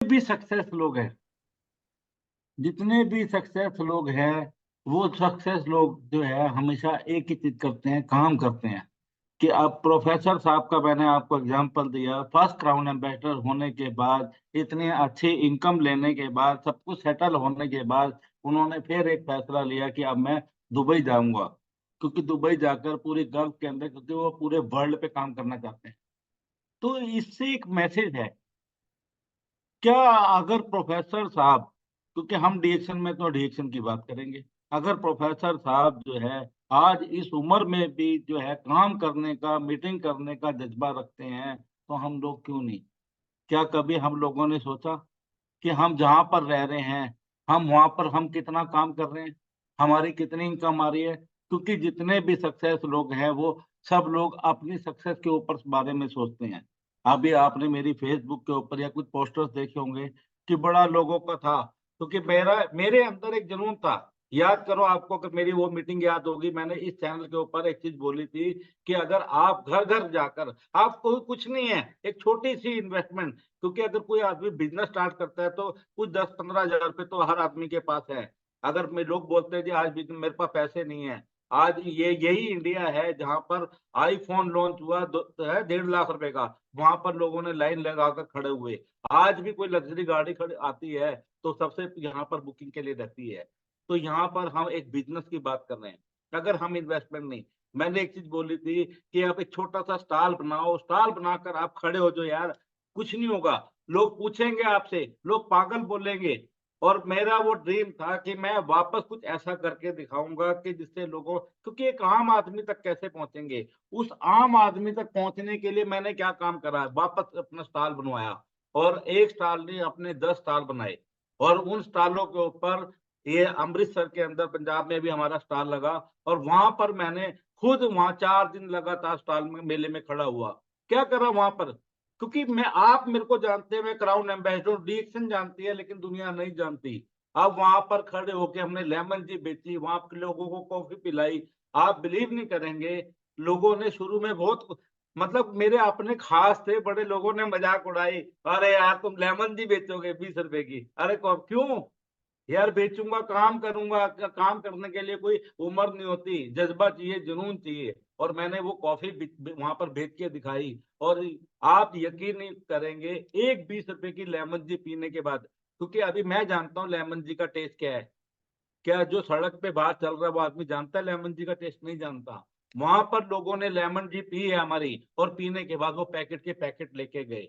भी सक्सेस लोग हैं, जितने भी सक्सेस लोग हैं, वो सक्सेस लोग जो है हमेशा एक ही चीज करते हैं, काम करते हैं। कि अब प्रोफेसर साहब का मैंने आपको एग्जांपल दिया, फर्स्ट क्राउन एम्बेसडर होने के बाद, इतनी अच्छी इनकम लेने के बाद, सब कुछ सेटल होने के बाद, उन्होंने फिर एक फैसला लिया कि अब मैं दुबई जाऊंगा। क्योंकि दुबई जाकर पूरी गल्फ के अंदर, क्योंकि वो पूरे वर्ल्ड पे काम करना चाहते हैं। तो इससे एक मैसेज है, क्या अगर प्रोफेसर साहब, क्योंकि हम डीएक्शन में तो डीएक्शन की बात करेंगे, अगर प्रोफेसर साहब जो है आज इस उम्र में भी जो है काम करने का, मीटिंग करने का जज्बा रखते हैं, तो हम लोग क्यों नहीं? क्या कभी हम लोगों ने सोचा कि हम जहां पर रह रहे हैं, हम वहां पर हम कितना काम कर रहे हैं, हमारी कितनी इनकम आ रही है? क्योंकि जितने भी सक्सेस लोग हैं, वो सब लोग अपनी सक्सेस के ऊपर बारे में सोचते हैं। अभी आपने मेरी फेसबुक के ऊपर या कुछ पोस्टर्स देखे होंगे कि बड़ा लोगों का था, क्योंकि मेरे अंदर एक जुनून था। याद करो, आपको अगर मेरी वो मीटिंग याद होगी, मैंने इस चैनल के ऊपर एक चीज बोली थी कि अगर आप घर घर जाकर, आपको कुछ नहीं है, एक छोटी सी इन्वेस्टमेंट, क्योंकि अगर कोई आदमी बिजनेस स्टार्ट करता है तो कुछ 10-15 हजार रुपए तो हर आदमी के पास है। अगर मैं लोग बोलते हैं जी आज भी मेरे पास पैसे नहीं है, आज ये यही इंडिया है जहां पर आईफोन लॉन्च हुआ है 1.5 लाख रुपए का, वहां पर लोगों ने लाइन लगाकर खड़े हुए। आज भी कोई लग्जरी गाड़ी खड़ी आती है तो सबसे यहाँ पर बुकिंग के लिए रहती है। तो यहाँ पर हम एक बिजनेस की बात कर रहे हैं, अगर हम इन्वेस्टमेंट नहीं, मैंने एक चीज बोली थी कि आप एक छोटा सा स्टॉल बनाओ, स्टॉल बनाकर आप खड़े हो जो यार, कुछ नहीं होगा। लोग पूछेंगे आपसे, लोग पागल बोलेंगे। और मेरा वो ड्रीम था कि मैं वापस कुछ ऐसा करके दिखाऊंगा कि जिससे लोगों, क्योंकि एक आम आदमी तक कैसे पहुंचेंगे, उस आम आदमी तक पहुंचने के लिए मैंने क्या काम करा, वापस अपना स्टॉल बनवाया। और एक स्टॉल नहीं, अपने 10 स्टॉल बनाए। और उन स्टॉलों के ऊपर, ये अमृतसर के अंदर पंजाब में भी हमारा स्टॉल लगा, और वहां पर मैंने खुद वहां 4 दिन लगातार स्टॉल में मेले में खड़ा हुआ। क्या करा वहां पर? क्योंकि मैं, आप मेरे को जानते हैं, मैं क्राउन एम्बेसडर, डीएक्शन जानती है लेकिन दुनिया नहीं जानती। अब वहां पर खड़े होके हमने लेमन टी बेची, वहां के लोगों को कॉफी पिलाई। आप बिलीव नहीं करेंगे, लोगों ने शुरू में बहुत, मतलब मेरे अपने खास थे, बड़े लोगों ने मजाक उड़ाई, अरे यार तुम लेमन टी बेचोगे 20 रुपए की? अरे क्यों यार, बेचूंगा, काम करूंगा। काम करने के लिए कोई उम्र नहीं होती, जज्बा चाहिए, जुनून चाहिए। और मैंने वो कॉफी वहां पर बेच के दिखाई। और आप यकीन नहीं करेंगे, एक 20 रुपए की लेमन टी पीने के बाद, क्योंकि अभी मैं जानता हूँ लेमन टी का टेस्ट क्या है। क्या जो सड़क पे बाहर चल रहा है वो आदमी जानता है लेमन टी का टेस्ट? नहीं जानता। वहां पर लोगों ने लेमन टी पी है हमारी, और पीने के बाद वो पैकेट के पैकेट लेके गए।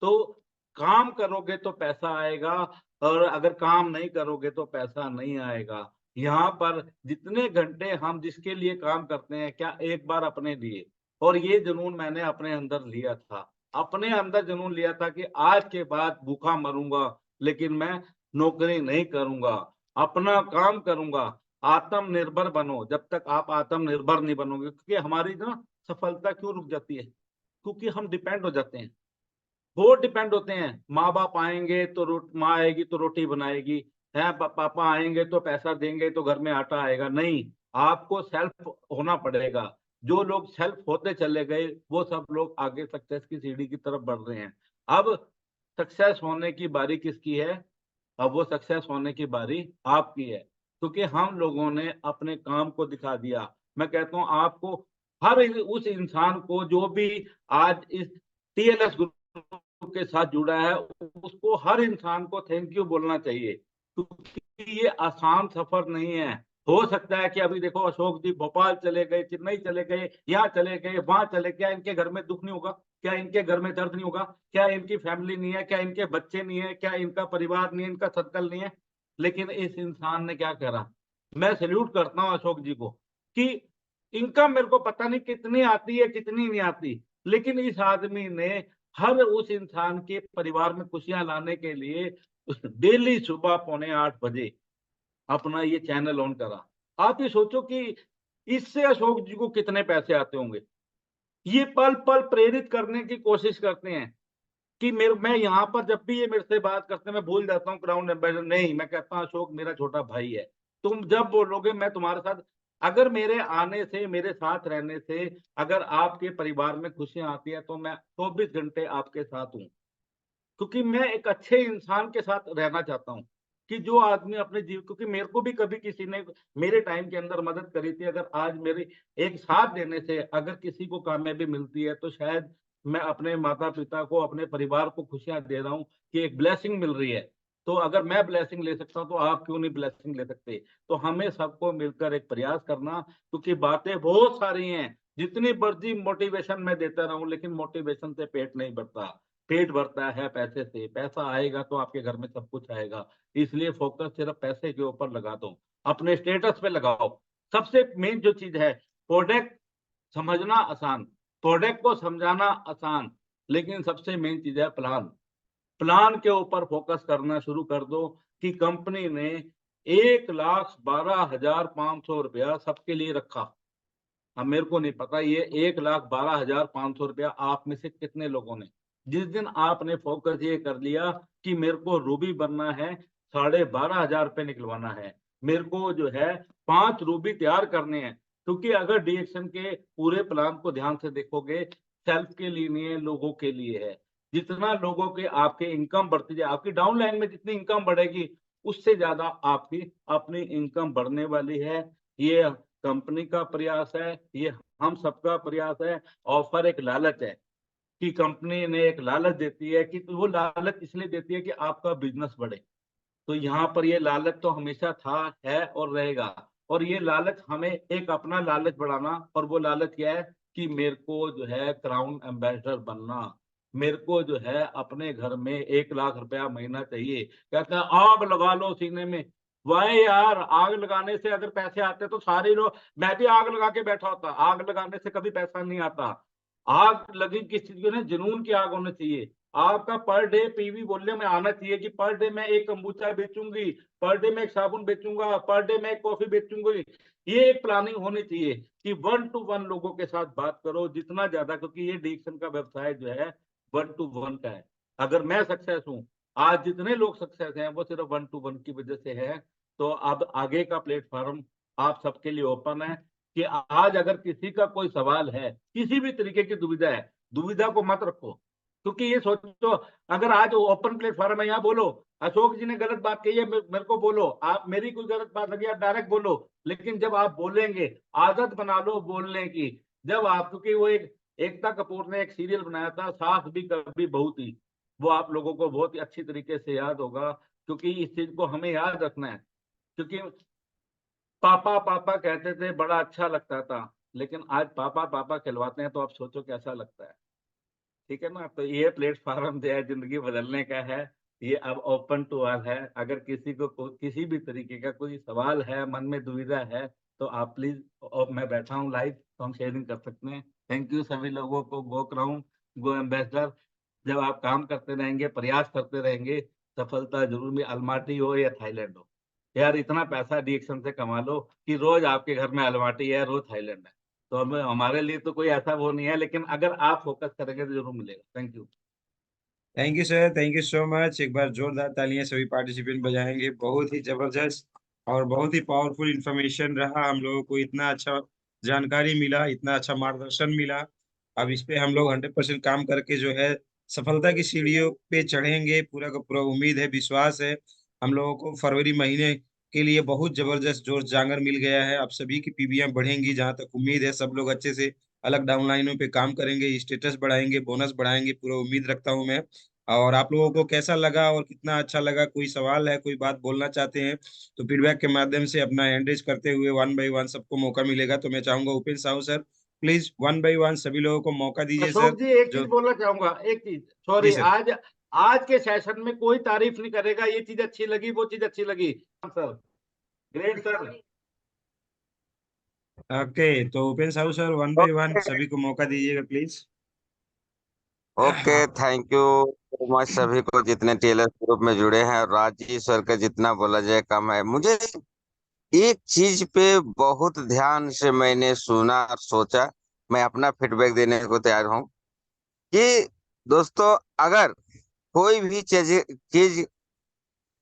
तो काम करोगे तो पैसा आएगा, और अगर काम नहीं करोगे तो पैसा नहीं आएगा। यहाँ पर जितने घंटे हम जिसके लिए काम करते हैं, क्या एक बार अपने लिए? और ये जुनून मैंने अपने अंदर लिया था, अपने अंदर जुनून लिया था कि आज के बाद भूखा मरूंगा, लेकिन मैं नौकरी नहीं करूंगा, अपना काम करूंगा। आत्मनिर्भर बनो, जब तक आप आत्मनिर्भर नहीं बनोगे, क्योंकि हमारी ना सफलता क्यों रुक जाती है? क्योंकि हम डिपेंड हो जाते हैं, बहुत डिपेंड होते हैं। माँ बाप आएंगे तो माँ आएगी तो रोटी बनाएगी, है पापा आएंगे तो पैसा देंगे तो घर में आटा आएगा, नहीं। आपको सेल्फ होना पड़ेगा। जो लोग सेल्फ होते चले गए, वो सब लोग आगे सक्सेस की सीढ़ी की तरफ बढ़ रहे हैं। अब सक्सेस होने की बारी किसकी है? अब वो सक्सेस होने की बारी आपकी है, क्योंकि हम लोगों ने अपने काम को दिखा दिया। मैं कहता हूँ आपको, हर उस इंसान को जो भी आज इस टीएलएस ग्रुप के साथ जुड़ा है, उसको, हर इंसान को थैंक यू बोलना चाहिए, क्योंकि ये आसान सफर नहीं है। हो सकता है कि अभी देखो, अशोक जी भोपाल चले गए, चेन्नई चले गए, यहाँ चले गए, वहां चले, क्या इनके घर में दुख नहीं होगा? क्या इनके घर में दर्द नहीं होगा? क्या इनकी फैमिली नहीं है? क्या इनके बच्चे नहीं है? क्या इनका परिवार नहीं है? इनका सर्कल नहीं है? लेकिन इस इंसान ने क्या करा? मैं सैल्यूट करता हूँ अशोक जी को, कि इनकम मेरे को पता नहीं कितनी आती है कितनी नहीं आती, लेकिन इस आदमी ने हर उस इंसान के परिवार में खुशियां लाने के लिए डेली सुबह 7:45 बजे अपना ये चैनल ऑन करा। आप ये सोचो कि इससे अशोक जी को कितने पैसे आते होंगे। ये पल पल प्रेरित करने की कोशिश करते हैं कि मेरे, मैं यहाँ पर जब भी ये मेरे से बात करते हैं, मैं भूल जाता हूँ क्राउन एम्बेसडर नहीं, मैं कहता हूँ अशोक मेरा छोटा भाई है। तुम जब बोलोगे मैं तुम्हारे साथ, अगर मेरे आने से, मेरे साथ रहने से अगर आपके परिवार में खुशियां आती है, तो मैं 24 घंटे आपके साथ हूँ। क्योंकि मैं एक अच्छे इंसान के साथ रहना चाहता हूँ, कि जो आदमी अपने क्योंकि मेरे को भी कभी किसी ने मेरे टाइम के अंदर मदद करी थी। अगर आज मेरी एक साथ देने से अगर किसी को कामयाबी मिलती है, तो शायद मैं अपने माता-पिता को, अपने परिवार को खुशियाँ दे रहा हूँ कि एक ब्लेसिंग मिल रही है। तो अगर मैं ब्लेसिंग ले सकता हूँ, तो आप क्यों नहीं ब्लेसिंग ले सकते? तो हमें सबको मिलकर एक प्रयास करना, क्योंकि बातें बहुत सारी हैं। जितनी मर्ज़ी मोटिवेशन मैं देता रहूँ, लेकिन मोटिवेशन से पेट नहीं भरता। पेट भरता है पैसे से, पैसा आएगा तो आपके घर में सब कुछ आएगा। इसलिए फ़ोकस सिर्फ़ पैसे के ऊपर लगा दो, अपने स्टेटस पे लगाओ। सबसे मेन जो चीज़ है, प्रोडक्ट समझना आसान, प्रोडक्ट को समझाना आसान, लेकिन सबसे मेन चीज़ है प्लान। प्लान के ऊपर फ़ोकस करना शुरू कर दो कि कंपनी ने ₹1,12,500 सबके लिए रखा। अब मेरे को नहीं पता ये 1,12,500 रुपया आप में से कितने लोगों ने, जिस दिन आपने फ़ोकस ये कर लिया कि मेरे को रूबी बनना है, 12,500 रुपए निकलवाना है। मेरे को जो है 5 रूबी तैयार करने हैं, क्योंकि अगर डीएक्शन के पूरे प्लान को ध्यान से देखोगे, सेल्फ के लिए नहीं है, लोगों के लिए है। जितना लोगों के आपके इनकम बढ़ती जाए, आपकी डाउन लाइन में जितनी इनकम बढ़ेगी, उससे ज़्यादा आपकी अपनी इनकम बढ़ने वाली है। ये कंपनी का प्रयास है, ये हम सबका प्रयास है। ऑफर एक लालच है कि कंपनी ने एक लालच देती है कि वो लालच इसलिए देती है कि आपका बिज़नेस बढ़े। तो यहाँ पर ये लालच तो हमेशा था, है और रहेगा। और ये लालच हमें एक अपना लालच बढ़ाना, और वो लालच क्या है कि मेरे को जो है क्राउन एम्बेसडर बनना। मेरे को जो है अपने घर में 1 लाख रुपया महीना चाहिए। कहता है आग लगा लो सीने में। वाह यार! आग लगाने से अगर पैसे आते तो सारे लोग, मैं भी आग लगा के बैठा होता। आग लगाने से कभी पैसा नहीं आता। आग लगी किस चीज़ की ना, जुनून की आग होनी चाहिए। आपका पर डे पीवी बोलने में आना चाहिए कि पर डे मैं 1 kombucha बेचूँगी, पर डे मैं 1 साबुन बेचूँगा, पर डे मैं 1 कॉफ़ी बेचूँगी। ये एक प्लानिंग होनी चाहिए कि 1 टू 1 लोगों के साथ बात करो जितना ज़्यादा, क्योंकि ये डिक्शन का व्यवसाय जो है 1 टू 1 का है। अगर मैं सक्सेस हूँ, आज जितने लोग सक्सेस हैं वो सिर्फ़ 1 टू 1 की वज़ह से है। तो अब आगे का प्लेटफ़ॉर्म आप सबके लिए ओपन है कि आज अगर किसी का कोई सवाल है, किसी भी तरीके की दुविधा है, दुविधा को मत रखो। क्योंकि ये सोचो, अगर आज ओपन प्लेटफ़ॉर्म है, यहाँ बोलो, अशोक जी ने गलत बात कही है, मेरे को बोलो, आप मेरी कोई गलत बात लगी आप डायरेक्ट बोलो। लेकिन जब आप बोलेंगे, आदत बना लो बोलने की। जब आप, क्योंकि वो एक एकता कपूर ने एक सीरियल बनाया था, सास भी कभी बहू थी। वो आप लोगों को बहुत ही अच्छी तरीके से याद होगा, क्योंकि इस चीज़ को हमें याद रखना है। क्योंकि पापा, पापा कहते थे, बड़ा अच्छा लगता था, लेकिन आज पापा, पापा कहलवाते हैं तो आप सोचो कैसा लगता है। ठीक है ना? तो ये प्लेटफ़ॉर्म जो है ज़िंदगी बदलने का है, ये अब ओपन टू ऑल है। अगर किसी को किसी भी तरीके का कोई सवाल है, मन में दुविधा है, तो आप प्लीज़, मैं बैठा हूँ लाइव, तो हम शेयरिंग कर सकते हैं। थैंक यू सभी लोगों को। गो क्राउन, गो एम्बेसडर। जब आप काम करते रहेंगे, प्रयास करते रहेंगे, सफलता ज़रूर मिले, अलमाटी हो या थाईलैंड हो। यार इतना पैसा डिएक्शन से कमा लो कि रोज़ आपके घर में अलमाटी है, रोज़ थाईलैंड है। तो हमें, हमारे लिए तो कोई ऐसा वो नहीं है, लेकिन अगर आप फ़ोकस करेंगे तो ज़रूर मिलेगा। Thank you. Thank you sir, thank you so much. एक बार जोरदार तालियां सभी पार्टिसिपेंट बजाएंगे। बहुत ही जबरदस्त और बहुत ही पावरफुल इंफॉर्मेशन रहा। हम लोगों को इतना अच्छा जानकारी मिला, इतना अच्छा मार्गदर्शन मिला। अब इस पे हम लोग 100% काम करके जो है सफलता की सीढ़ियों पे चढ़ेंगे। पूरा का पूरा उम्मीद है, विश्वास है। हम लोगों को फरवरी महीने के लिए बहुत जबरदस्त जोर जांगर मिल गया है। अब सभी की पीबीएम बढ़ेंगी, जहां तक उम्मीद है। सब लोग अच्छे से अलग डाउनलाइनों पे काम करेंगे, स्टेटस बढ़ाएंगे, बोनस बढ़ाएंगे, पूरा उम्मीद रखता हूं मैं। और आप लोगों को कैसा लगा और कितना अच्छा लगा, कोई सवाल है, कोई बात बोलना चाहते हैं, तो फीडबैक के माध्यम से अपना हैंड रेज करते हुए वन बाय वन सबको मौका मिलेगा। तो मैं चाहूंगा Upendra Sahu sir, please one by one सभी लोगों को मौका दीजिए सर। अशोक जी एक चीज़ जो बोलना चाहूँगा, एक चीज़, जी सॉरी, सर। आज आज के सेशन में कोई तारीफ़ नहीं करेगा, ये चीज़ अच्छी लगी, वो चीज़ अच्छी लगी। Sir, great sir. ओके, तो Upendra Sahu sir one by one okay. सभी को मौका दीजिएगा please. Okay, thank you so much सभी को जितने टेलर ग्रुप में जुड़े हैं। और राजीव सर का जितना बोला जाए कम है। मुझे एक चीज पे बहुत ध्यान से मैंने सुना और सोचा, मैं अपना फीडबैक देने को तैयार हूँ कि दोस्तों, अगर कोई भी चीज चीज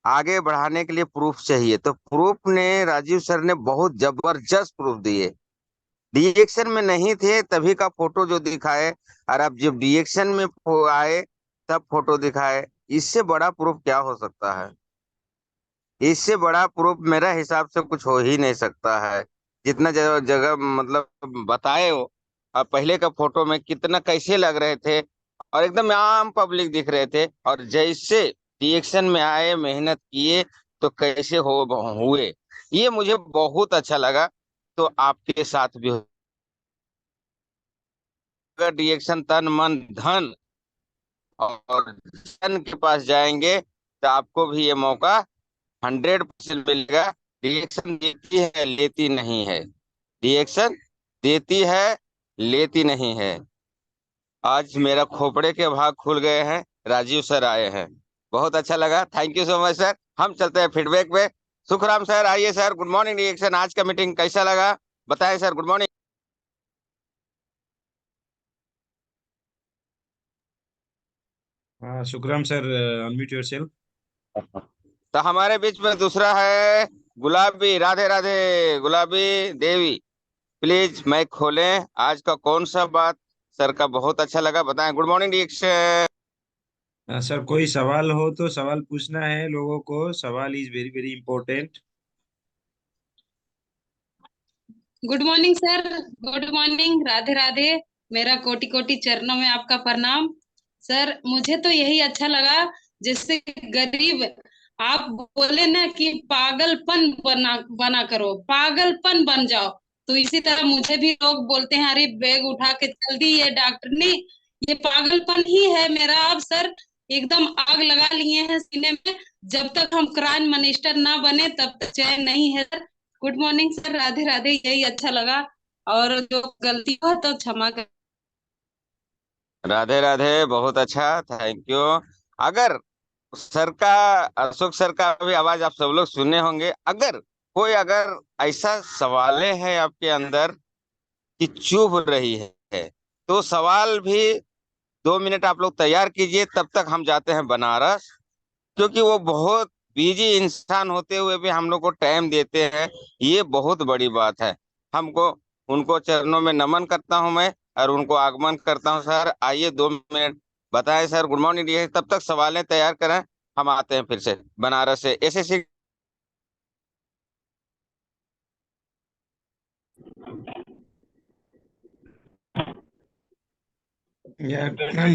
आगे बढ़ाने के लिए प्रूफ चाहिए, तो प्रूफ ने राजीव सर ने बहुत जबरदस्त प्रूफ दिए। रिएक्शन में नहीं थे तभी का फोटो जो दिखाए, और अब जब रिएक्शन में आए तब फोटो दिखाए। इससे बड़ा प्रूफ क्या हो सकता है? इससे बड़ा प्रूफ मेरा हिसाब से कुछ हो ही नहीं सकता है। जितना जगह जगह मतलब बताए हो, अब पहले का फोटो में कितना कैसे लग रहे थे और एकदम आम पब्लिक दिख रहे थे, और जैसे रिएक्शन में आए, मेहनत किए, तो कैसे हो हुए, ये मुझे बहुत अच्छा लगा। तो आपके साथ भी अगर रिएक्शन तन मन धन और जन के पास जाएंगे तो आपको भी ये मौका 100% मिलेगा। रिएक्शन देती है, लेती नहीं है। रिएक्शन देती है, लेती नहीं है। आज मेरा खोपड़े के भाग खुल गए हैं, राजीव सर आए हैं, बहुत अच्छा लगा। Thank you so much sir. हम चलते हैं फीडबैक पे। सुखराम सर आइए सर। Good morning. रिएक्शन आज का मीटिंग कैसा लगा बताएं सर। Good morning. हाँ Shukram sir, unmute your self. तो हमारे बीच में दूसरा है गुलाबी। राधे राधे गुलाबी देवी। प्लीज माइक खोलें। आज का कौन सा बात सर का बहुत अच्छा लगा बताएं। Good morning reaction. सर कोई सवाल हो तो सवाल पूछना है लोगों को, सवाल is very very important. Good morning sir. Good morning. Radhe Radhe. मेरा कोटि कोटि चरणों में आपका प्रणाम। सर मुझे तो यही अच्छा लगा, जिससे गरीब, आप बोले ना कि पागलपन बना बना करो, पागलपन बन जाओ। तो इसी तरह मुझे भी लोग बोलते हैं, अरे बैग उठा के चल दी ये डॉक्टरनी, ये पागलपन ही है मेरा। अब सर एकदम आग लगा लिए हैं सीने में। जब तक हम क्राइम मिनिस्टर ना बने तब तक चैन नहीं है sir. Good morning sir. Radhe Radhe. यही अच्छा लगा, और जो गलती हुआ तो क्षमा कर। राधे राधे बहुत अच्छा, थैंक यू। अगर सर का, अशोक सर का भी आवाज आप सब लोग सुने होंगे। अगर कोई अगर ऐसा सवालें हैं आपके अंदर कि चुभ रही है, तो सवाल भी 2 मिनट आप लोग तैयार कीजिए। तब तक हम जाते हैं बनारस, क्योंकि वो बहुत बिजी इंसान होते हुए भी हम लोग को टाइम देते हैं। ये बहुत बड़ी बात है। हमको उनको चरणों में नमन करता हूं मैं, और उनको आगमन करता हूं। सर आइए 2 मिनट बताएं सर। Good morning. ये तब तक सवालें तैयार करें, हम आते हैं फिर से बनारस से SSC.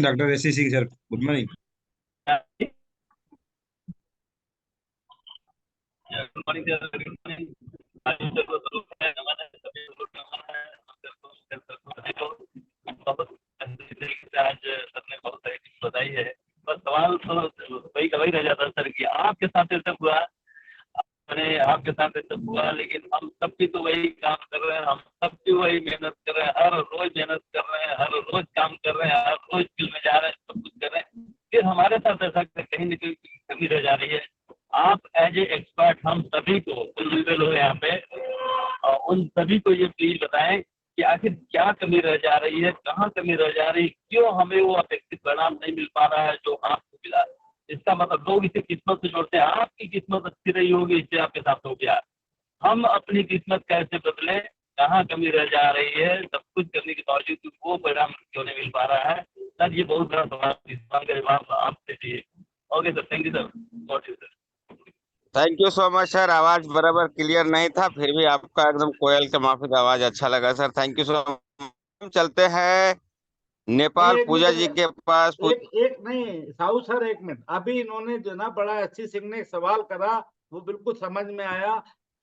Doctor S C Singh sir, good morning. बहुत अच्छी तरीके से आज सर ने बहुत सारी चीज बताई है। बस सवाल तो वही का वही रह जाता है सर कि आपके साथ ऐसा हुआ, मैंने आपके साथ ऐसा हुआ, लेकिन हम सब भी तो वही काम कर रहे हैं, हम सब भी वही मेहनत कर रहे हैं, हर रोज मेहनत कर रहे हैं, हर रोज काम कर रहे हैं, हर रोज फील्ड में जा रहे हैं, सब कुछ कर रहे हैं, फिर हमारे साथ ऐसा कहीं न कहीं कमी रह जा रही है। आप एज ए एक्सपर्ट हम सभी को लोग यहाँ पे उन सभी को ये प्लीज बताएं कि आखिर क्या कमी रह जा रही है, कहाँ कमी रह जा रही है, क्यों हमें वो अपेक्षित परिणाम नहीं मिल पा रहा है जो आपको मिला। इसका मतलब लोग इसे किस्मत से जोड़ते हैं, आपकी किस्मत अच्छी रही होगी इससे आपके साथ हो गया। हम अपनी किस्मत कैसे बदले, कहाँ कमी रह जा रही है, सब कुछ करने के बावजूद वो परिणाम क्यों नहीं मिल पा रहा है। सर ये बहुत बड़ा सवाल, इस सवाल का जवाब आपसे चाहिए। Okay sir, thank you sir, God you sir. Thank you so much sir. आवाज बराबर क्लियर नहीं था, फिर भी आपका एकदम कोयल के माफिक आवाज अच्छा लगा sir, thank you so much. चलते हैं नहीं नेपाल एक पूजा जी मिनट, के पास। एक एक नहीं साहू सर, एक मिनट। अभी इन्होंने जो ना बड़ा अच्छी सिंह ने एक सवाल करा, वो बिल्कुल समझ में आया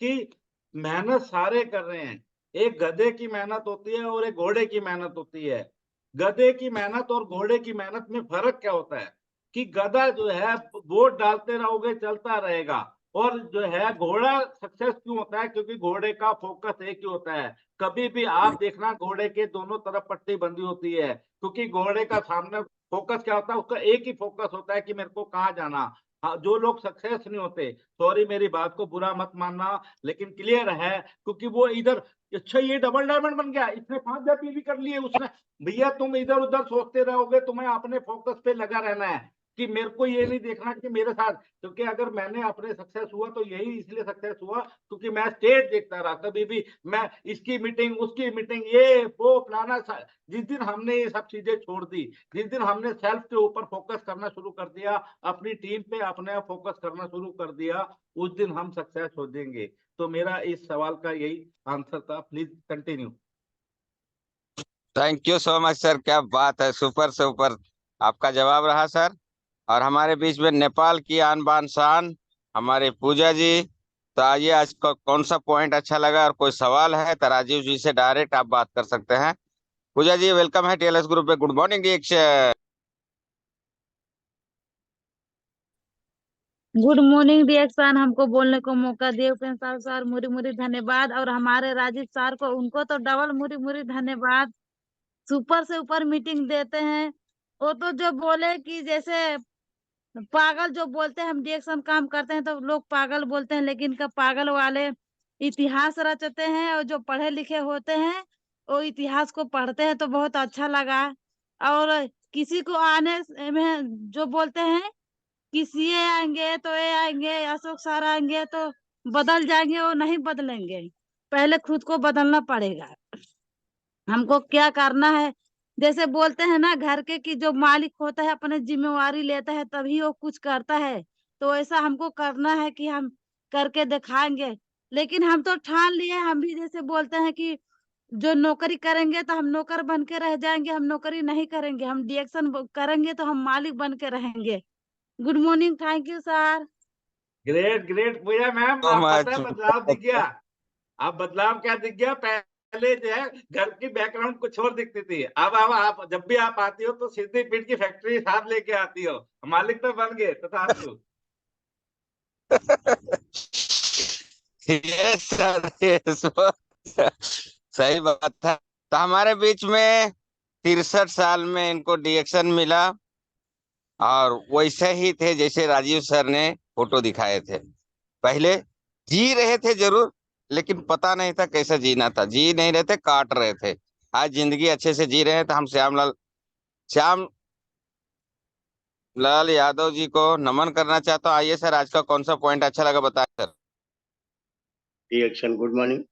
कि मेहनत सारे कर रहे हैं। एक गधे की मेहनत होती है और एक घोड़े की मेहनत होती है। गधे की मेहनत और घोड़े की मेहनत में फर्क क्या होता है कि गधा जो है वोट डालते रहोगे चलता रहेगा, और जो है घोड़ा सक्सेस क्यों होता है, क्योंकि घोड़े का फोकस एक ही होता है। कभी भी आप देखना घोड़े के दोनों तरफ पट्टी बंधी होती है, क्योंकि घोड़े का सामने फोकस क्या होता है, उसका एक ही फोकस होता है कि मेरे को कहाँ जाना। हाँ, जो लोग सक्सेस नहीं होते, सॉरी मेरी बात को बुरा मत मानना, लेकिन क्लियर है, क्योंकि वो इधर, अच्छा ये डबल डायमंड बन गया, इसने 5 जब भी कर लिए उसने। भैया तुम इधर उधर सोचते रहोगे, तुम्हें अपने फोकस पे लगा रहना है। कि मेरे को ये नहीं देखना कि मेरे साथ, क्योंकि अगर मैंने अपने सक्सेस हुआ तो यही इसलिए सक्सेस हुआ क्योंकि मैं स्टेज देखता रहा, कभी भी मैं इसकी मीटिंग उसकी मीटिंग ये वो फलाना जिस दिन हमने ये सब चीजें छोड़ दी, जिस दिन हमने सेल्फ के ऊपर फोकस करना शुरू कर दिया, अपनी टीम पे अपने फोकस करना शुरू कर दिया, उस दिन हम सक्सेस हो जाएंगे। तो मेरा इस सवाल का यही आंसर था। Please continue. Thank you so much sir, क्या बात है, सुपर से ऊपर आपका जवाब रहा सर। और हमारे बीच में नेपाल की आन बान शान हमारे पूजा जी। तो आइए, आज का कौन सा पॉइंट अच्छा लगा और कोई सवाल है तो राजीव जी से डायरेक्ट आप बात कर सकते हैं। पूजा जी वेलकम है टीएलएस ग्रुप पे। Good morning reaction. Good morning reaction, हमको बोलने को मौका दिए उपेंद्र साहब सर, मुरी मुरी धन्यवाद। और हमारे राजीव सर को, उनको तो डबल मुरी मुरी धन्यवाद। सुपर से ऊपर मीटिंग देते हैं। वो तो जो बोले कि जैसे पागल जो बोलते हैं, हम रिएक्शन काम करते हैं तो लोग पागल बोलते हैं, लेकिन का पागल वाले इतिहास रचते हैं, और जो पढ़े लिखे होते हैं वो इतिहास को पढ़ते हैं, तो बहुत अच्छा लगा। और किसी को आने में जो बोलते हैं किसी ये आएंगे तो ये आएंगे, अशोक सर आएंगे तो बदल जाएंगे, वो नहीं बदलेंगे। पहले खुद को बदलना पड़ेगा। हमको क्या करना है, जैसे बोलते हैं ना घर के कि जो मालिक होता है अपने जिम्मेवारी लेता है तभी वो कुछ करता है, तो ऐसा हमको करना है कि हम करके दिखाएंगे। लेकिन हम तो ठान लिए, हम भी जैसे बोलते हैं कि जो नौकरी करेंगे तो हम नौकर बन के रह जाएंगे, हम नौकरी नहीं करेंगे, हम डिएक्शन करेंगे तो हम मालिक बन के रहेंगे। Good morning, thank you sir. Great great Pooja ma'am, so आप पता मच। है बदलाव दिख गया। आप बदलाव क्या दिख गया, पहले जो है घर की बैकग्राउंड कुछ और दिखती थी, अब आप जब भी आप आती हो तो सीधी पीठ की फैक्ट्री साथ लेके आती हो। मालिक तो बन गए तथास्तु। यस सर, यस, सही बात था। तो हमारे बीच में 63 साल में इनको डिएक्शन मिला और वैसे ही थे जैसे राजीव सर ने फोटो दिखाए थे। पहले जी रहे थे जरूर, लेकिन पता नहीं था कैसे जीना था, जी नहीं रहे थे, काट रहे थे। आज जिंदगी अच्छे से जी रहे हैं। तो हम श्याम लाल यादव जी को नमन करना चाहता हूँ। आइए सर, आज का कौन सा पॉइंट अच्छा लगा बताएं sir. Reaction good morning,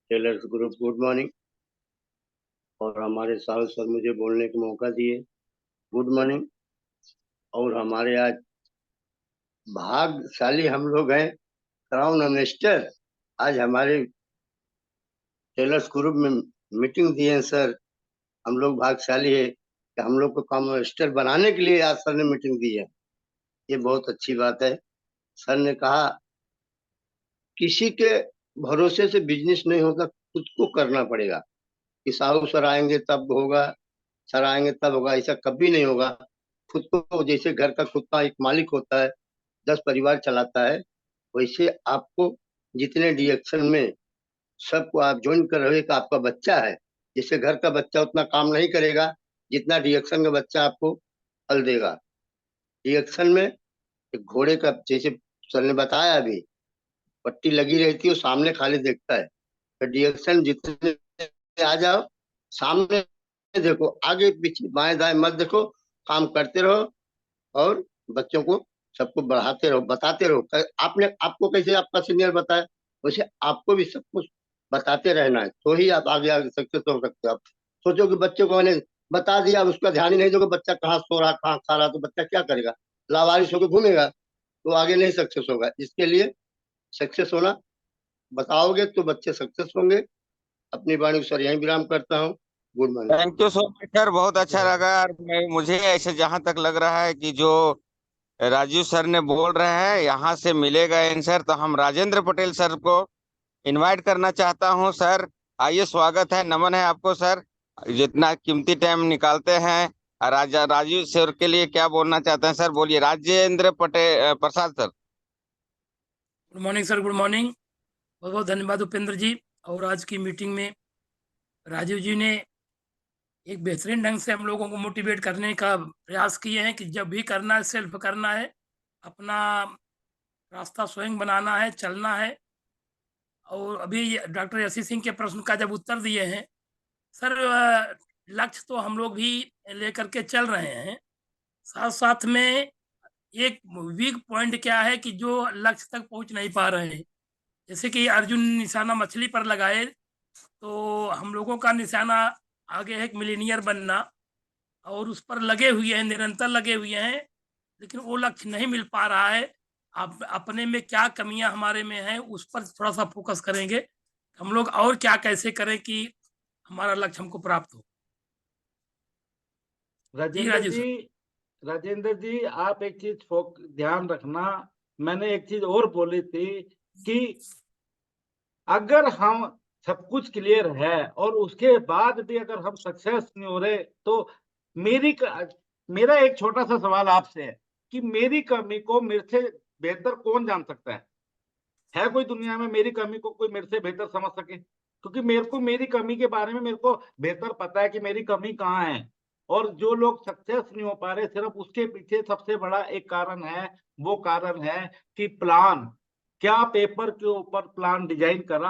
tailors group good morning, और हमारे साहब सर मुझे बोलने का मौका दिए, गुड मॉर्निंग। और हमारे आज भाग्यशाली हम लोग हैं, क्राउन मिनिस्टर आज हमारे टेलर्स ग्रुप में मीटिंग दिए हैं सर। हम लोग भाग्यशाली है कि हम लोग को क्राउन मिनिस्टर बनाने के लिए आज सर ने मीटिंग दी है। ये बहुत अच्छी बात है। सर ने कहा किसी के भरोसे से बिजनेस नहीं होगा, खुद को करना पड़ेगा। कि साहू सर आएंगे तब होगा, सर आएंगे तब होगा, ऐसा कभी नहीं होगा। खुद को, जैसे घर का खुद का एक मालिक होता है, 10 परिवार चलाता है, वैसे आपको जितने डिएक्शन में सबको आप ज्वाइन कर रहे हो, कि आपका बच्चा है, जैसे घर का बच्चा उतना काम नहीं करेगा जितना डिएक्शन का बच्चा आपको फल देगा। डिएक्शन में एक घोड़े का, जैसे सर ने बताया अभी, पट्टी लगी रहती है, वो सामने खाली देखता है। तो डिएक्शन जितने आ जाओ, सामने देखो, आगे पीछे बाएं दाएं मत देखो, काम करते रहो और बच्चों को सबको बढ़ाते रहो, बताते रहो। आपने आपको कैसे आपका सीनियर बताया, वैसे आपको भी सब कुछ बताते रहना है, तो ही आप आगे आगे सक्सेस हो सकते हो। आप सोचो कि बच्चे को मैंने बता दिया, उसका ध्यान ही नहीं दोगे, बच्चा कहाँ सो रहा कहाँ खा रहा, तो बच्चा क्या करेगा, लावारिस होकर घूमेगा, तो आगे नहीं सक्सेस होगा। इसके लिए सक्सेस होना बताओगे तो बच्चे सक्सेस होंगे। अपनी वाणी को सर यहीं विराम करता हूँ। Good morning. Thank you so much sir, बहुत अच्छा लगा। और मुझे ऐसे जहां तक लग रहा है कि जो राजीव सर ने बोल रहे हैं यहाँ से मिलेगा आंसर, तो हम राजेंद्र पटेल सर को इनवाइट करना चाहता हूँ। सर आइए, स्वागत है, नमन है आपको सर, जितना कीमती टाइम निकालते हैं। राजीव सर के लिए क्या बोलना चाहते हैं सर, बोलिए। Rajendra Patel Prasad sir. Good morning sir, good morning. बहुत बहुत धन्यवाद उपेंद्र जी। और आज की मीटिंग में राजीव जी ने एक बेहतरीन ढंग से हम लोगों को मोटिवेट करने का प्रयास किए हैं कि जब भी करना है सेल्फ करना है, अपना रास्ता स्वयं बनाना है, चलना है। और अभी डॉक्टर यशी सिंह के प्रश्न का जब उत्तर दिए हैं सर, लक्ष्य तो हम लोग भी लेकर के चल रहे हैं। साथ साथ में एक वीक पॉइंट क्या है कि जो लक्ष्य तक पहुंच नहीं पा रहे हैं, जैसे कि अर्जुन निशाना मछली पर लगाए, तो हम लोगों का निशाना आगे है मिलीनियर बनना, और उस पर लगे हुए हैं, निरंतर लगे हुए हैं, लेकिन वो लक्ष्य नहीं मिल पा रहा है। आप अपने में क्या कमियां हमारे में हैं उस पर थोड़ा सा फोकस करेंगे, हम लोग और क्या कैसे करें कि हमारा लक्ष्य हमको प्राप्त हो। राजेंद्र राजीव जी, राजेंद्र जी, आप एक चीज ध्यान रखना, मैंने एक चीज और बोली थी कि अगर हम सब कुछ क्लियर है और उसके बाद भी अगर हम सक्सेस नहीं हो रहे, तो मेरा एक छोटा सा सवाल आपसे है कि मेरी कमी को मेरे से बेहतर कौन जान सकता है कोई दुनिया में मेरी कमी को कोई मेरे से बेहतर समझ सके? क्योंकि मेरे को मेरी कमी के बारे में मेरे को बेहतर पता है कि मेरी कमी कहाँ है। और जो लोग सक्सेस नहीं हो पा रहे, सिर्फ उसके पीछे सबसे बड़ा एक कारण है, वो कारण है कि प्लान, क्या पेपर के ऊपर प्लान डिजाइन करा,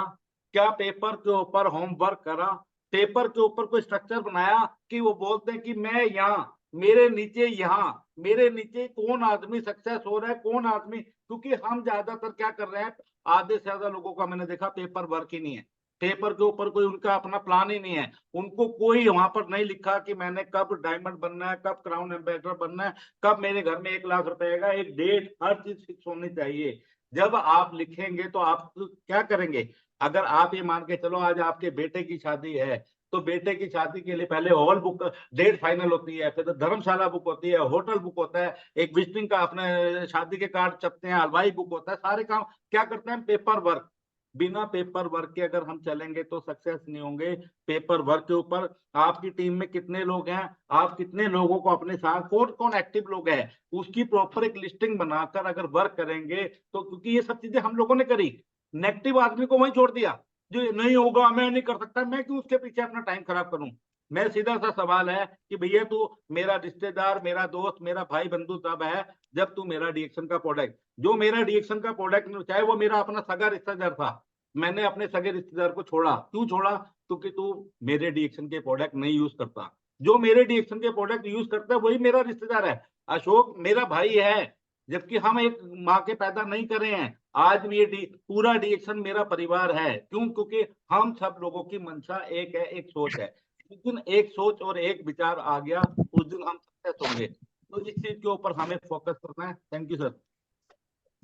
क्या पेपर के ऊपर होमवर्क करा, पेपर के ऊपर कोई स्ट्रक्चर बनाया कि वो बोलते हैं कि मैं यहाँ, मेरे नीचे यहाँ, मेरे नीचे कौन आदमी सक्सेस हो रहा है, कौन आदमी, क्योंकि हम ज्यादातर क्या कर रहे हैं, आधे से ज्यादा लोगों का मैंने देखा पेपर वर्क ही नहीं है, पेपर के ऊपर कोई उनका अपना प्लान ही नहीं है, उनको कोई वहां पर नहीं लिखा कि मैंने कब डायमंड बनना है, कब क्राउन एम्बेसडर बनना है, कब मेरे घर में 1 लाख रुपए का एक डेट, हर चीज फिक्स होनी चाहिए। जब आप लिखेंगे तो आप क्या करेंगे? अगर आप ये मान के चलो आज आपके बेटे की शादी है, तो बेटे की शादी के लिए पहले हॉल बुक, डेट फाइनल होती है, फिर धर्मशाला बुक होती है, होटल बुक होता है, एक विजिटिंग का अपने शादी के कार्ड छपते हैं, हलवाई बुक होता है, सारे काम क्या करते हैं? Paper work. बिना पेपर वर्क के अगर हम चलेंगे तो सक्सेस नहीं होंगे। पेपर वर्क के ऊपर आपकी टीम में कितने लोग हैं, आप कितने लोगों को अपने साथ, कौन कौन एक्टिव लोग हैं, उसकी प्रॉपर एक लिस्टिंग बनाकर अगर वर्क करेंगे तो, क्योंकि ये सब चीजें हम लोगों ने करी, नेगेटिव आदमी को वहीं छोड़ दिया, जो नहीं होगा, मैं नहीं कर सकता, मैं क्यों उसके पीछे अपना टाइम खराब करूं? मैं सीधा सा सवाल है कि भैया तू मेरा रिश्तेदार, मेरा दोस्त, मेरा भाई बंधु तब है जब तू मेरा डीएक्शन का प्रोडक्ट, जो मेरा डीएक्शन का प्रोडक्ट, चाहे वो मेरा अपना सगा रिश्तेदार था, मैंने अपने सगे रिश्तेदार को छोड़ा, क्यों छोड़ा? क्योंकि तू मेरे डीएक्शन के प्रोडक्ट नहीं यूज करता, जो मेरे डीएक्शन के प्रोडक्ट यूज करता है वही मेरा रिश्तेदार है। अशोक मेरा भाई है, जबकि हम एक माँ के पैदा नहीं करे हैं, आज भी ये पूरा डीएक्शन मेरा परिवार है। क्यों? क्योंकि हम सब लोगों की मंशा एक है, एक सोच है। जिस दिन एक सोच और एक विचार आ गया, उस दिन हम सक्सेस होंगे। तो इस चीज के ऊपर हमें फोकस करना है। Thank you sir.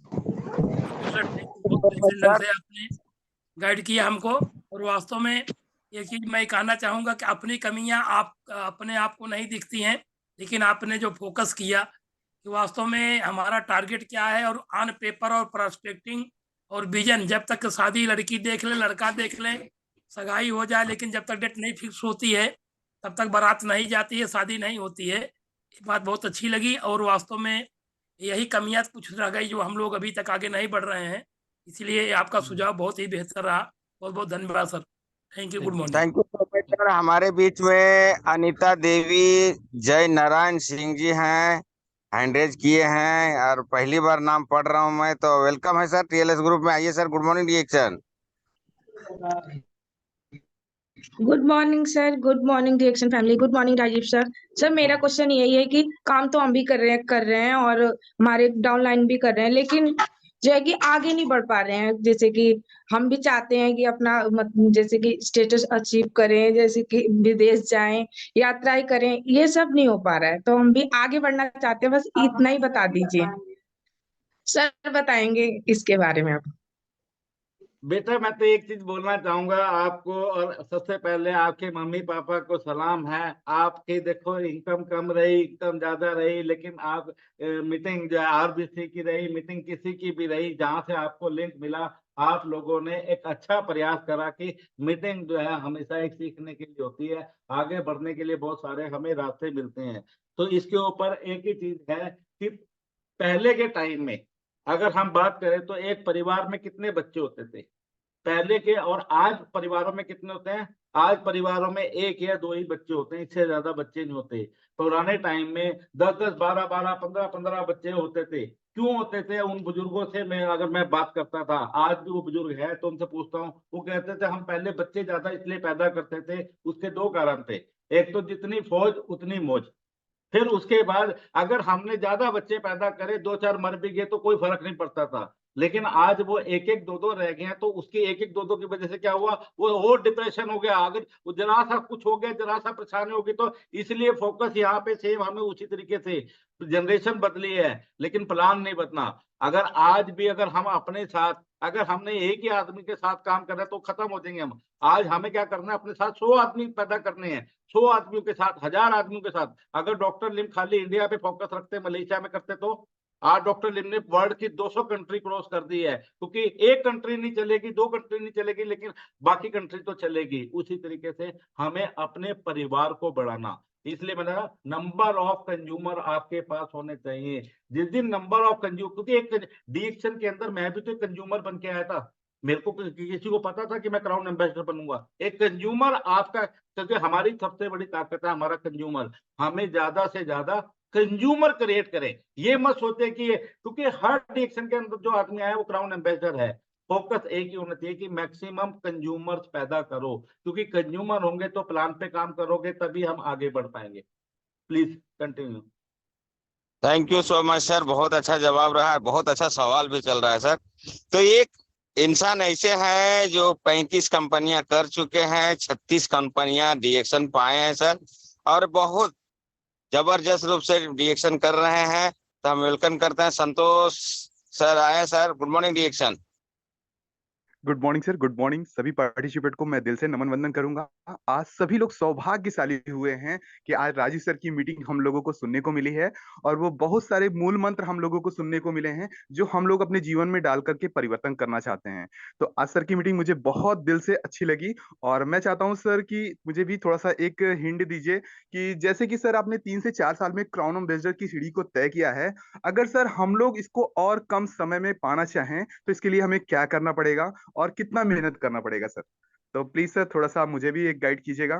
बहुत बेहतरीन ढंग से आपने गाइड किया हमको। और वास्तव में एक चीज मैं कहना चाहूंगा कि अपनी कमियां आप अपने आप को नहीं दिखती हैं, लेकिन आपने जो फोकस किया कि वास्तव में हमारा टारगेट क्या है, और ऑन पेपर और प्रोस्पेक्टिंग और विजन, जब तक शादी लड़की देख ले, लड़का देख ले, सगाई हो जाए, लेकिन जब तक डेट नहीं फिक्स होती है तब तक बारात नहीं जाती है, शादी नहीं होती है। ये बात बहुत अच्छी लगी, और वास्तव में यही कमियां कुछ रह गई जो हम लोग अभी तक आगे नहीं बढ़ रहे हैं, इसलिए आपका सुझाव बहुत ही बेहतर रहा। बहुत बहुत धन्यवाद sir. Thank you. Good morning. Thank you so much sir. हमारे बीच में अनीता देवी जय नारायण सिंह जी हैं, हैंड रेज किए हैं, और पहली बार नाम पढ़ रहा हूं मैं, तो वेलकम है सर टीएलएस ग्रुप में। आइए sir, good morning reaction. Good morning sir, good morning reaction family, good morning Rajeev sir. Sir मेरा क्वेश्चन यही है कि काम तो हम भी कर रहे हैं और हमारे डाउनलाइन भी कर रहे हैं, लेकिन जो है कि आगे नहीं बढ़ पा रहे हैं। जैसे कि हम भी चाहते हैं कि अपना जैसे कि स्टेटस अचीव करें, जैसे कि विदेश जाएं, यात्राएं करें, ये सब नहीं हो पा रहा है, तो हम भी आगे बढ़ना चाहते हैं। बस इतना ही बता दीजिए सर, बताएंगे इसके बारे में आप। बेटा मैं तो एक चीज बोलना चाहूंगा आपको, और सबसे पहले आपके मम्मी पापा को सलाम है। आपकी देखो इनकम कम रही, इनकम ज्यादा रही, लेकिन आप मीटिंग जो है आरबीसी की रही, मीटिंग किसी की भी रही, जहां से आपको लिंक मिला, आप लोगों ने एक अच्छा प्रयास करा कि मीटिंग जो है हमेशा एक सीखने के लिए होती है, आगे बढ़ने के लिए बहुत सारे हमें रास्ते मिलते हैं। तो इसके ऊपर एक ही चीज है कि पहले के टाइम में अगर हम बात करें तो एक परिवार में कितने बच्चे होते थे पहले के, और आज परिवारों में कितने होते हैं? आज परिवारों में 1 या 2 ही बच्चे होते हैं, इससे ज्यादा बच्चे नहीं होते। पुराने टाइम में 10-10, 12-12, 15-15 बच्चे होते थे। क्यों होते थे? उन बुजुर्गों से मैं बात करता था, आज भी वो बुजुर्ग है तो उनसे पूछता हूँ, वो कहते थे हम पहले बच्चे ज्यादा इसलिए पैदा करते थे, उसके 2 कारण थे। एक तो जितनी फौज उतनी मौज, फिर उसके बाद अगर हमने ज्यादा बच्चे पैदा करे, 2-4 मर भी गए तो कोई फर्क नहीं पड़ता था, लेकिन आज वो 1-1 2-2 रह गए हैं, तो उसके 1-1 2-2 की वजह से क्या हुआ, वो और डिप्रेशन हो गया। अगर वो जरा सा कुछ हो गया, जरा सा परेशानी होगी, तो इसलिए फोकस यहाँ पे सेम हमें उसी तरीके से, जनरेशन बदली है लेकिन प्लान नहीं बदला। अगर आज भी अगर हम अपने साथ, अगर हमने एक ही आदमी के साथ काम कर रहे हैं तो खत्म हो जाएंगे हम। आज हमें क्या करना है, अपने साथ 100 आदमी पैदा करने हैं, 100 आदमियों के साथ, 1000 आदमियों के साथ। अगर डॉक्टर लिम खाली इंडिया पे फोकस रखते, मलेशिया में करते, तो आज डॉक्टर लिम ने वर्ल्ड की 200 कंट्री क्रॉस कर दी है, क्योंकि एक कंट्री नहीं चलेगी, 2 कंट्री नहीं चलेगी, लेकिन बाकी कंट्री तो चलेगी। उसी तरीके से हमें अपने परिवार को बढ़ाना, इसलिए मैंने कहा नंबर ऑफ कंज्यूमर आपके पास होने चाहिए। जिस दिन नंबर ऑफ कंज्यूमर, क्योंकि एक डीएक्शन के अंदर मैं भी तो एक कंज्यूमर बन के आया था, मेरे को किसी को पता था कि मैं क्राउन एम्बेसडर बनूंगा। एक कंज्यूमर आपका, क्योंकि हमारी सबसे बड़ी ताकत है हमारा कंज्यूमर। हमें ज्यादा से ज्यादा कंज्यूमर क्रिएट करें, ये मत सोचे कि, क्योंकि हर डीएक्शन के अंदर जो आदमी आया वो क्राउन एम्बेसडर है। फोकस एक ही होना चाहिए कि मैक्सिमम कंज्यूमर्स पैदा करो, क्योंकि कंज्यूमर होंगे तो प्लान पे काम करोगे, तभी हम आगे बढ़ पाएंगे। Please continue. Thank you so much sir, बहुत अच्छा जवाब रहा है, बहुत अच्छा सवाल भी चल रहा है सर। तो एक इंसान ऐसे हैं जो 35 कंपनियां कर चुके हैं, 36 कंपनियां डीएक्शन पाए हैं सर, और बहुत जबरदस्त रूप से डीएक्शन कर रहे हैं। तो हम वेलकम करते हैं संतोष सर आए sir. Good morning DXN. Good morning sir, good morning सभी पार्टिसिपेंट को मैं दिल से नमन वंदन करूंगा। आज सभी लोग सौभाग्यशाली हुए हैं कि आज राजीव सर की मीटिंग हम लोगों को सुनने को मिली है, और वो बहुत सारे मूल मंत्र हम लोगों को सुनने को मिले हैं जो हम लोग अपने जीवन में डाल करके परिवर्तन करना चाहते हैं। तो आज सर की मीटिंग मुझे बहुत दिल से अच्छी लगी, और मैं चाहता हूँ सर कि मुझे भी थोड़ा सा एक हिंट दीजिए कि जैसे कि सर आपने 3 से 4 साल में क्राउन एम्बेसडर की सीढ़ी को तय किया है, अगर सर हम लोग इसको और कम समय में पाना चाहें तो इसके लिए हमें क्या करना पड़ेगा और कितना मेहनत करना पड़ेगा सर? तो प्लीज सर थोड़ा सा मुझे भी एक गाइड कीजिएगा,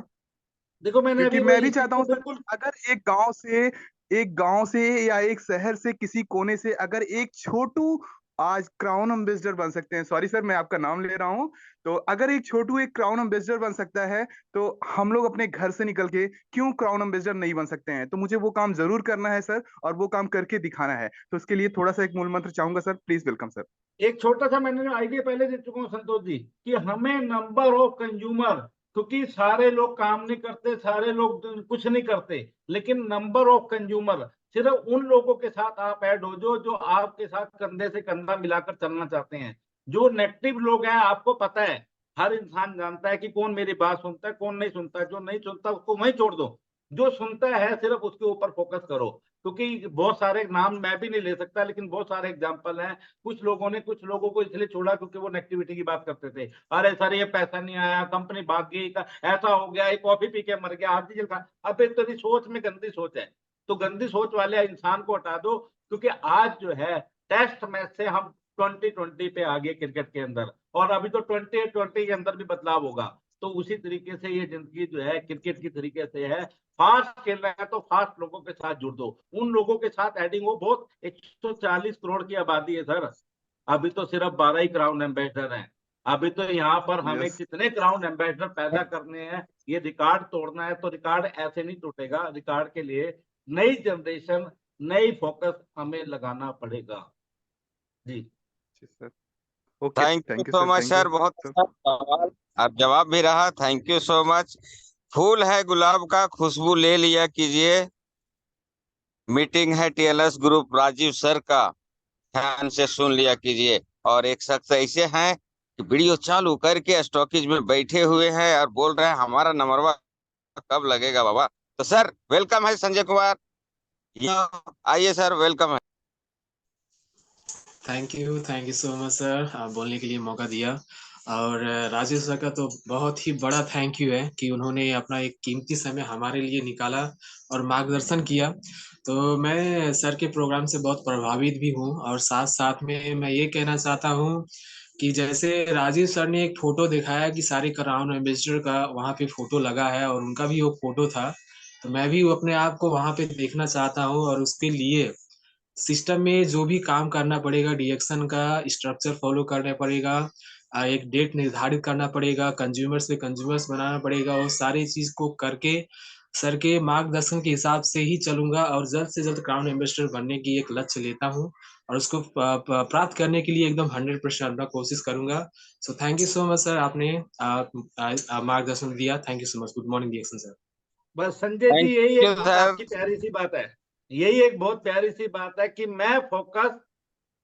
देखो मैंने क्योंकि अभी मैं वही भी इसी चाहता को हूँ सर बिल्कुल, अगर एक गांव से या एक शहर से किसी कोने से अगर एक छोटू आज क्राउन एम्बेसडर बन सकते हैं, सॉरी सर मैं आपका नाम ले रहा हूँ, तो अगर एक छोटू एक क्राउन एम्बेसडर बन सकता है तो हम लोग अपने घर से निकल के क्यों क्राउन एम्बेसडर नहीं बन सकते हैं? तो मुझे वो काम जरूर करना है सर, और वो काम करके दिखाना है। तो उसके लिए थोड़ा सा एक मूल मंत्र चाहूंगा सर, प्लीज वेलकम सर। एक छोटा सा मैंने आइडिया पहले दे चुका हूँ संतोष जी, कि हमें नंबर ऑफ कंज्यूमर, क्योंकि सारे लोग काम नहीं करते, सारे लोग कुछ नहीं करते, लेकिन नंबर ऑफ कंज्यूमर, सिर्फ उन लोगों के साथ आप ऐड हो जो आपके साथ कंधे से कंधा मिलाकर चलना चाहते हैं। जो नेगेटिव लोग हैं, आपको पता है, हर इंसान जानता है कि कौन मेरी बात सुनता है, कौन नहीं सुनता है। जो नहीं सुनता उसको वहीं छोड़ दो, जो सुनता है सिर्फ उसके ऊपर फोकस करो। क्योंकि बहुत सारे नाम मैं भी नहीं ले सकता, लेकिन बहुत सारे एग्जाम्पल हैं। कुछ लोगों ने कुछ लोगों को इसलिए छोड़ा क्योंकि वो नेगेटिविटी की बात करते थे। अरे सर ये पैसा नहीं आया, कंपनी भाग गई, ऐसा हो गया, एक कॉफी पी के मर गया, आप डीजल खा। अब तेरी सोच में गंदी सोच है, तो गंदी सोच वाले इंसान को हटा दो। क्योंकि आज जो है टेस्ट मैच से हम 2020 पे आ गए क्रिकेट के अंदर, और अभी तो 2020 के अंदर भी बदलाव होगा। तो उसी तरीके से ये जिंदगी जो है क्रिकेट की तरीके से है, फास्ट खेल रहा है तो फास्ट लोगों के साथ जुड़ दो, उन लोगों के साथ एडिंग हो। बहुत 140 करोड़ की आबादी है सर, अभी तो सिर्फ 12 ही क्राउन एम्बेसडर हैं। अभी तो यहाँ पर हमें यस कितने क्राउन एम्बेसडर पैदा करने हैं, ये रिकॉर्ड तोड़ना है। तो रिकॉर्ड ऐसे नहीं टूटेगा, रिकॉर्ड के लिए नई जनरेशन, नई फोकस हमें लगाना पड़ेगा जी। Sir, okay thank you thank you so sir, much thank sir, you बहुत सर। अच्छा सवाल आप जवाब भी रहा, थैंक यू सो मच। फूल है गुलाब का, खुशबू ले लिया कीजिए। मीटिंग है टीएलएस ग्रुप राजीव सर का, ध्यान से सुन लिया कीजिए। और एक शख्स ऐसे हैं कि वीडियो चालू करके स्टॉकेज में बैठे हुए हैं और बोल रहे हैं हमारा नंबरवा कब लगेगा बाबा। तो सर वेलकम है संजय कुमार, आइए सर, वेलकम है। Thank you so much sir, बोलने के लिए मौका दिया। और राजेश सर का तो बहुत ही बड़ा थैंक यू है कि उन्होंने अपना एक कीमती समय हमारे लिए निकाला और मार्गदर्शन किया। तो मैं सर के प्रोग्राम से बहुत प्रभावित भी हूँ, और साथ साथ में मैं ये कहना चाहता हूँ कि जैसे राजीव सर ने एक फोटो दिखाया कि सारे क्राउन एम्बेसडर का वहाँ पे फोटो लगा है और उनका भी वो फोटो था, तो मैं भी अपने आप को वहाँ पे देखना चाहता हूँ। और उसके लिए सिस्टम में जो भी काम करना पड़ेगा, डीएक्शन का स्ट्रक्चर फॉलो करना पड़ेगा, एक डेट निर्धारित करना पड़ेगा, कंज्यूमर से कंज्यूमर्स बनाना पड़ेगा, वो सारी चीज को करके सर के मार्गदर्शन के हिसाब से ही चलूंगा और जल्द से जल्द क्राउन एम्बेसडर बनने की एक लक्ष्य लेता हूँ और उसको प्राप्त करने के लिए एकदम 100% अपना कोशिश करूंगा। So thank you so much sir, आपने मार्गदर्शन दिया। Thank you so much. Good morning reaction sir. बस संजय जी, थैंक यही यू एक बहुत सर। आपकी प्यारी सी बात है, यही एक बहुत प्यारी सी बात है कि मैं फोकस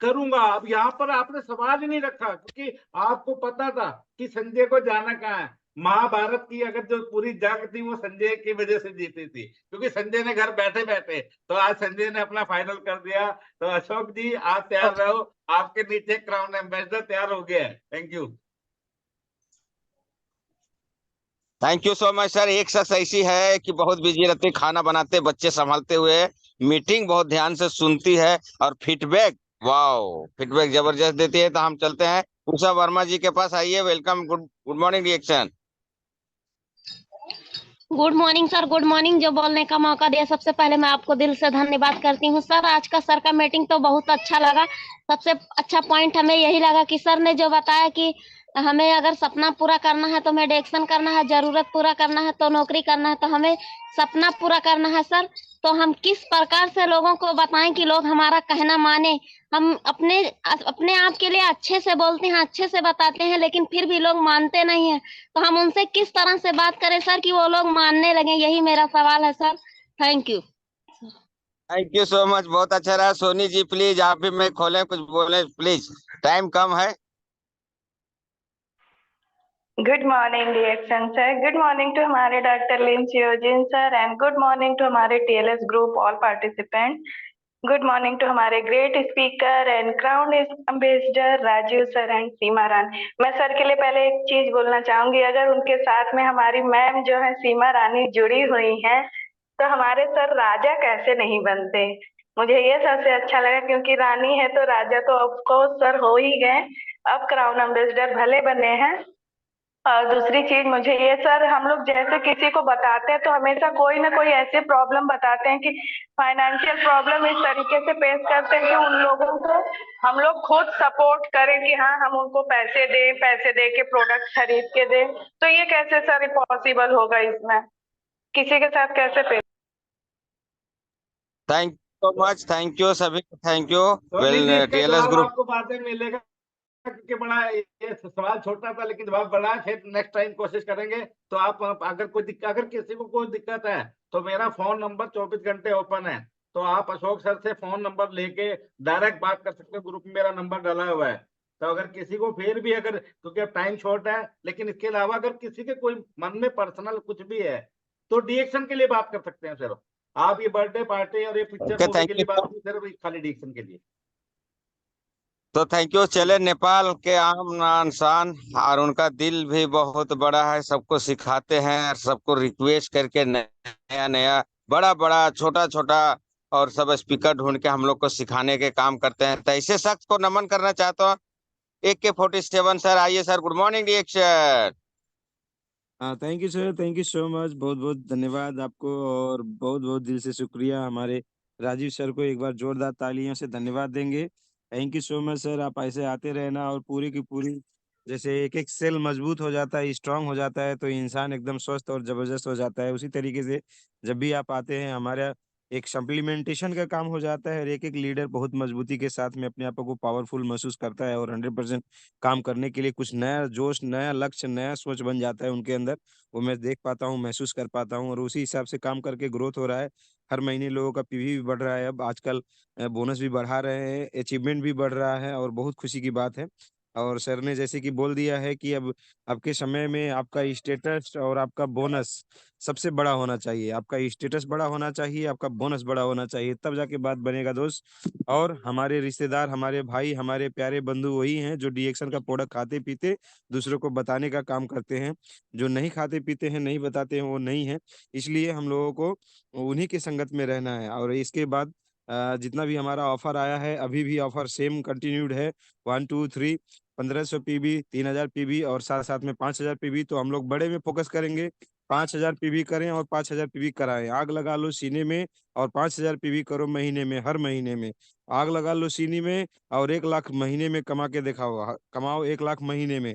करूंगा। अब यहाँ पर आपने सवाल ही नहीं रखा, क्योंकि आपको पता था कि संजय को जाना कहाँ है। महाभारत की अगर जो पूरी जंग थी वो संजय की वजह से जीती थी, क्योंकि संजय ने घर बैठे बैठे, तो आज संजय ने अपना फाइनल कर दिया। तो अशोक जी आप तैयार रहो, आपके नीचे क्राउन एम्बेसडर तैयार हो गया है। Thank you. Thank you so much sir. एक शख्स ऐसी है कि बहुत बिजी रहती, खाना बनाते, बच्चे संभालते हुए मीटिंग बहुत ध्यान से सुनती है और फीडबैक, वाओ, फीडबैक जबरदस्त देती है। तो हम चलते हैं उषा वर्मा जी के पास। आइए, welcome, good good morning reaction. Good morning sir, good morning. जो बोलने का मौका दिया, सबसे पहले मैं आपको दिल से धन्यवाद करती हूँ सर। आज का सर का मीटिंग तो बहुत अच्छा लगा। सबसे अच्छा पॉइंट हमें यही लगा कि सर ने जो बताया कि हमें अगर सपना पूरा करना है तो मेडिटेशन करना है, जरूरत पूरा करना है तो नौकरी करना है, तो हमें सपना पूरा करना है सर। तो हम किस प्रकार से लोगों को बताएं कि लोग हमारा कहना माने। हम अपने आप के लिए अच्छे से बोलते हैं, अच्छे से बताते हैं, लेकिन फिर भी लोग मानते नहीं है। तो हम उनसे किस तरह से बात करें सर कि वो लोग मानने लगे, यही मेरा सवाल है sir. Thank you. Thank you so much, बहुत अच्छा रहा। सोनी जी प्लीज आप भी मैं खोलें, कुछ बोले प्लीज, टाइम कम है। Good morning reaction sir, good morning to हमारे doctor Lim Chiyojin sir and good morning to हमारे TLS group all participant. Good morning to हमारे great speaker and crown ambassador Rajeev sir and Seema Rani. मैं sir के लिए पहले एक चीज बोलना चाहूंगी, अगर उनके साथ में हमारी मैम जो है सीमा रानी जुड़ी हुई हैं तो हमारे सर राजा कैसे नहीं बनते। मुझे ये सबसे अच्छा लगा, क्योंकि रानी है तो राजा तो ऑफकोर्स सर हो ही गए, अब क्राउन एम्बेसडर भले बने हैं। और दूसरी चीज मुझे ये सर, हम लोग जैसे किसी को बताते हैं तो हमेशा कोई ना कोई ऐसे प्रॉब्लम बताते हैं कि फाइनेंशियल प्रॉब्लम इस तरीके से फेस करते हैं कि उन लोगों को हम लोग खुद सपोर्ट करें कि हाँ हम उनको पैसे दें, पैसे दे के प्रोडक्ट खरीद के दें। तो ये कैसे सर पॉसिबल होगा, इसमें किसी के साथ कैसे पे। Thank you so much, thank you सभी को, थैंक यू। सोनी जी, इसका टीएलएस जवाब ग्रुप। आपको बाद में मिलेगा, क्योंकि बड़ा ये सवाल छोटा था लेकिन जवाब बड़ा है। फिर नेक्स्ट टाइम कोशिश करेंगे। तो आप अगर अगर किसी को कोई दिक्कत है तो मेरा फोन नंबर 24 घंटे ओपन है, तो आप अशोक सर से फोन नंबर लेके डायरेक्ट बात कर सकते हो। ग्रुप में मेरा नंबर डाला हुआ है। तो अगर किसी को फिर भी अगर, क्योंकि अब टाइम शॉर्ट है, लेकिन इसके अलावा अगर किसी के कोई मन में पर्सनल कुछ भी है तो डिएक्शन के लिए बात कर सकते हैं सर। आप ये बर्थडे पार्टी और ये पिक्चर ओके, मूवी थैंक के यू लिए बात सर। नहीं, सिर्फ खाली डिएक्शन के लिए। तो थैंक यू। चले, नेपाल के आम इंसान और उनका दिल भी बहुत बड़ा है, सबको सिखाते हैं और सबको रिक्वेस्ट करके नया नया, बड़ा बड़ा, छोटा छोटा और सब स्पीकर ढूंढ के हम लोग को सिखाने के काम करते हैं। तो ऐसे शख्स को नमन करना चाहता हूँ। AK-47 सर, आइए सर, गुड मॉर्निंग रिएक्शन। हाँ, thank you sir, thank you so much. बहुत बहुत धन्यवाद आपको और बहुत बहुत दिल से शुक्रिया। हमारे राजीव सर को एक बार जोरदार तालियों से धन्यवाद देंगे। Thank you so much sir, आप ऐसे आते रहना और पूरी की पूरी, जैसे एक एक सेल मजबूत हो जाता है, स्ट्रांग हो जाता है, तो इंसान एकदम स्वस्थ और जबरदस्त हो जाता है। उसी तरीके से जब भी आप आते हैं, हमारा एक सप्लीमेंटेशन का काम हो जाता है और एक एक लीडर बहुत मजबूती के साथ में अपने आप को पावरफुल महसूस करता है और 100% काम करने के लिए कुछ नया जोश, नया लक्ष्य, नया सोच बन जाता है उनके अंदर। वो मैं देख पाता हूँ, महसूस कर पाता हूँ और उसी हिसाब से काम करके ग्रोथ हो रहा है। हर महीने लोगों का पीवी भी बढ़ रहा है, अब आजकल बोनस भी बढ़ा रहे हैं, अचीवमेंट भी बढ़ रहा है और बहुत खुशी की बात है। और सर ने जैसे कि बोल दिया है कि अब के समय में आपका स्टेटस और आपका बोनस सबसे बड़ा होना चाहिए। आपका स्टेटस बड़ा होना चाहिए, आपका बोनस बड़ा होना चाहिए, तब जाके बात बनेगा दोस्त। और हमारे रिश्तेदार, हमारे भाई, हमारे प्यारे बंधु वही हैं जो डीएक्शन का प्रोडक्ट खाते पीते दूसरों को बताने का काम करते हैं। जो नहीं खाते पीते हैं, नहीं बताते हैं, वो नहीं है। इसलिए हम लोगों को उन्हीं की संगत में रहना है। और इसके बाद जितना भी हमारा ऑफर आया है, अभी भी ऑफर सेम कंटिन्यूड है। 1 2 3 1500 पीबी, 3000 पीबी और साथ साथ में 5000 पीबी। तो हम लोग बड़े में फोकस करेंगे, 5000 पीबी करें और 5000 पीबी कराएं। आग लगा लो सीने में और 5000 पीबी करो महीने में, हर महीने में। आग लगा लो सीने में और 1 लाख महीने में कमा के दिखाओ, कमाओ 1 लाख महीने में।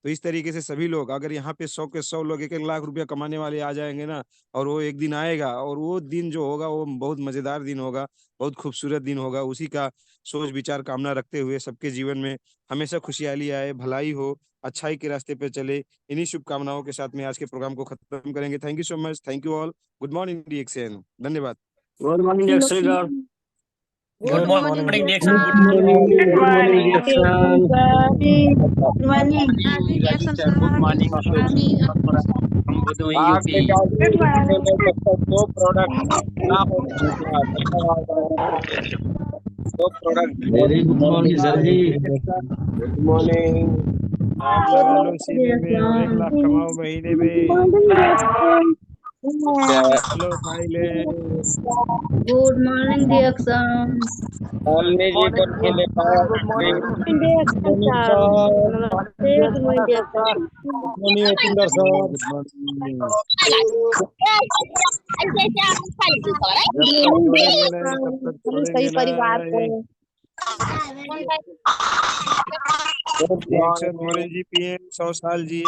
तो इस तरीके से सभी लोग अगर यहाँ पे 100 के 100 लोग 1-1 लाख रुपया कमाने वाले आ जाएंगे ना, और वो एक दिन आएगा और वो दिन जो होगा वो बहुत मजेदार दिन होगा, बहुत खूबसूरत दिन होगा। उसी का सोच विचार कामना रखते हुए सबके जीवन में हमेशा खुशहाली आए, भलाई हो, अच्छाई के रास्ते पे चले, इन्हीं शुभकामनाओं के साथ में आज के प्रोग्राम को खत्म करेंगे। Thank you so much, thank you all. Good morning DXN, धन्यवाद। Good morning Excel sir. Good morning good DXN. Morning Excel. Good morning DXN sir. Good morning हम बुधवार आज के यूपी। टाइम में जब तक 2 प्रोडक्ट ना हो, दो product very good morning sir जी। Good morning. आप लगा लो सीने में और 1 लाख कमाओ महीने में। Hello silence. Good morning DXN. Colony जी को नहीं ले पाया। Good morning DXN sir. नमस्ते good morning DXN. Good morning Upinder sir. Good morning. जब तक छोड़ेंगे नहीं तब तक छोड़ेंगे परिवार को नहीं। Good morning. DXN More ji PM 100 साल जी।